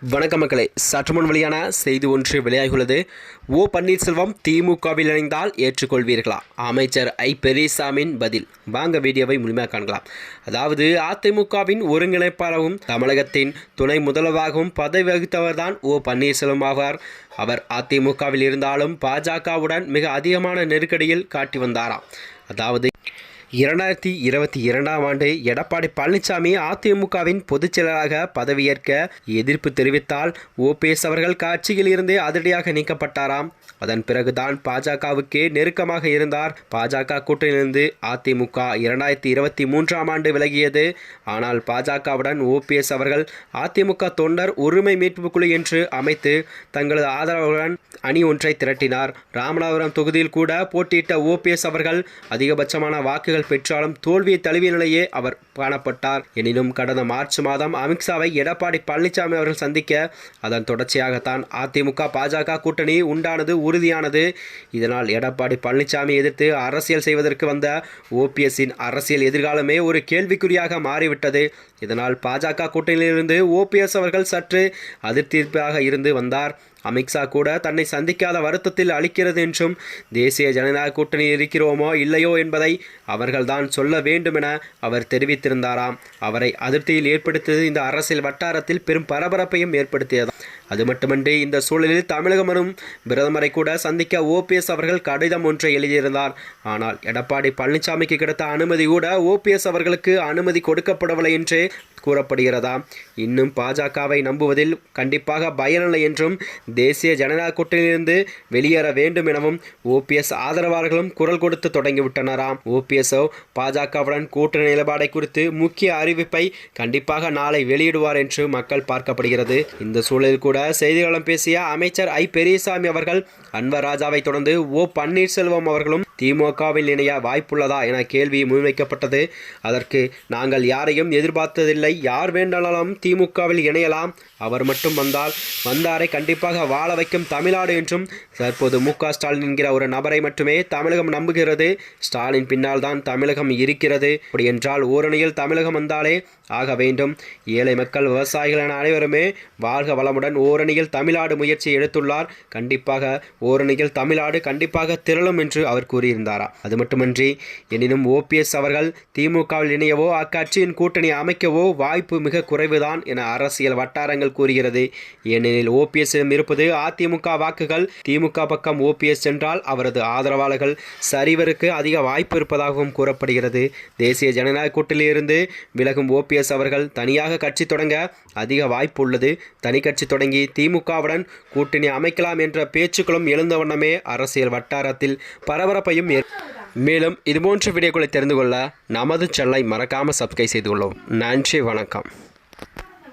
வணக்கம் மக்களே, சற்று முன் வெளியான செய்தி ஒன்று வெளியாகியுள்ளது. ஓ பன்னீர்செல்வம் திமுகவில் இணைந்தால் ஏற்றுக்கொள்வீர்களா? அமைச்சர் ஐ பெரியசாமியின் பதில். வாங்க வீடியோவை முழுமையாக காணலாம். அதாவது அதிமுகவின் ஒருங்கிணைப்பாளரும் தமிழகத்தின் துணை முதல்வராகவும் பதவி வகித்தவர்தான் ஓ பன்னீர்செல்வம் ஆவார். அவர் அதிமுகவில் இருந்தாலும் பாஜகவுடன் மிக அதிகமான நெருக்கடியில் காட்டி வந்தாராம். அதாவது 2022ஆம் ஆண்டு எடப்பாடி பழனிசாமி அதிமுகவின் பொதுச் செயலராக பதவியேற்க எதிர்ப்பு தெரிவித்தால் ஓபிஎஸ் அவர்கள் கட்சியில் இருந்து அதிரடியாக நீக்கப்பட்டாராம். அதன் பிறகுதான் பாஜகவுக்கு நெருக்கமாக இருந்தார். பாஜக கூட்டணியிலிருந்து அதிமுக 2023ஆம் ஆண்டு விலகியது. ஆனால் பாஜகவுடன் ஓபிஎஸ் அவர்கள் அதிமுக தொண்டர் உரிமை மீட்பு குழு என்று அமைத்து தங்களது ஆதரவுடன் அணி ஒன்றை திரட்டினார். ராமநாதபுரம் தொகுதியில் கூட போட்டியிட்ட ஓபிஎஸ் அவர்கள் அதிகபட்சமான வாக்குகள் பெற்றாலும் தோல்வியை தழுவிய நிலையே அவர் காணப்பட்டார். எனினும் கடந்த மார்ச் மாதம் அமித்ஷாவை எடப்பாடி பழனிசாமி அவர்கள் சந்திக்க அதன் தொடர்ச்சியாகத்தான் அதிமுக பாஜக கூட்டணி உண்டானது உறுதியானது. இதனால் எடப்பாடி பழனிசாமி எதிர்த்து அரசியல் செய்வதற்கு வந்த ஓபிஎஸ்ஸின் அரசியல் எதிர்காலமே ஒரு கேள்விக்குறியாக மாறிவிட்டது. இதனால் பாஜக கூட்டணியிலிருந்து ஓபிஎஸ் அவர்கள் சற்று அதிருப்தியாக இருந்து வந்தார். அமித்ஷா கூட தன்னை சந்திக்காத வருத்தத்தில் அளிக்கிறது என்றும் தேசிய ஜனநாயக கூட்டணி இருக்கிறோமோ இல்லையோ என்பதை அவர்கள்தான் சொல்ல வேண்டும் என அவர் தெரிவித்திருந்தாராம். அவரை அதிருப்தியில் ஏற்படுத்தியது இந்த அரசியல் வட்டாரத்தில் பெரும் பரபரப்பையும் ஏற்படுத்தியது. அது மட்டுமன்றி இந்த சூழலில் தமிழகம் வரும் பிரதமரை கூட சந்திக்க ஓபிஎஸ் அவர்கள் கடிதம் ஒன்றை எழுதியிருந்தார். ஆனால் எடப்பாடி பழனிசாமிக்கு கிடைத்த அனுமதி கூட ஓபிஎஸ் அவர்களுக்கு அனுமதி கொடுக்கப்படவில்லை என்றே கூறப்படுகிறதா. இன்னும் பாஜகவை நம்புவதில் கண்டிப்பாக பயனில்லை என்றும் தேசிய ஜனநாயக கூட்டணியிலிருந்து வெளியேற வேண்டும் எனவும் ஓபிஎஸ் ஆதரவாளர்களும் குரல் கொடுத்து தொடங்கிவிட்டனராம். ஓபிஎஸ்ஓ பாஜகவுடன் கூட்டணி நிலைப்பாடை குறித்து முக்கிய அறிவிப்பை கண்டிப்பாக நாளை வெளியிடுவார் என்று மக்கள் பார்க்கப்படுகிறது. இந்த சூழலில் கூட செய்தியாளர்களிடம் பேசிய அமைச்சர் ஐ பெரியசாமி அவர்கள் அன்வர் ராஜாவை தொடர்ந்து ஓ பன்னீர்செல்வம் அவர்களும் திமுகவில் இணைய வாய்ப்புள்ளதா என கேள்வி முன்வைக்கப்பட்டது. அதற்கு நாங்கள் யாரையும் எதிர்பார்த்ததில்லை, யார் வேண்டாலும் திமுகவில் இணையலாம், அவர் மட்டும் வந்தாரை கண்டிப்பாக வாழ வைக்கும் தமிழ்நாடு என்றும் தற்போது மு.க.ஸ்டாலின் என்கிற ஒரு நபரை மட்டுமே தமிழகம் நம்புகிறது. ஸ்டாலின் பின்னால் தான் தமிழகம் இருக்கிறது. அப்படி என்றால் ஓரணியில் தமிழகம் வந்தாலே ஆக வேண்டும். ஏழை மக்கள், விவசாயிகள் என அனைவருமே வாழ்க வளமுடன் ஓரணியில் தமிழ்நாடு முயற்சி எடுத்துள்ளார். கண்டிப்பாக ஓரணியில் தமிழ்நாடு கண்டிப்பாக திரளும் என்று அவர் கூறியிருந்தாரா. அது மட்டுமன்றி எனினும் ஓபிஎஸ் அவர்கள் திமுகவில் இணையவோ அக்கட்சியின் கூட்டணி அமைக்கவோ வாய்ப்பு மிக குறைவுதான் என அரசியல் வட்டாரங்கள் கூறுகிறது. ஏனெனில் ஓபிஎஸ்ஸிடம் இருப்பது அதிமுக வாக்குகள். திமுக பக்கம் ஓபிஎஸ் சென்றால் அவரது ஆதரவாளர்கள் சரிவருக்கு அதிக வாய்ப்பு இருப்பதாகவும் கூறப்படுகிறது. தேசிய ஜனநாயக கூட்டணியிலிருந்து விலகும் ஓபிஎஸ் அவர்கள் தனியாக கட்சி தொடங்க அதிக வாய்ப்பு உள்ளது. தனி கட்சி தொடங்கி திமுகவுடன் கூட்டணி அமைக்கலாம் என்ற பேச்சுக்களும் எழுந்த வண்ணமே அரசியல் வட்டாரத்தில் பரபரப்பையும் மேலும் இதுபோன்ற வீடியோக்களை தெரிந்து கொள்ள நமது சேனலை மறக்காமல் சப்ஸ்கிரைப் செய்து கொள்ளவும். நன்றி, வணக்கம்.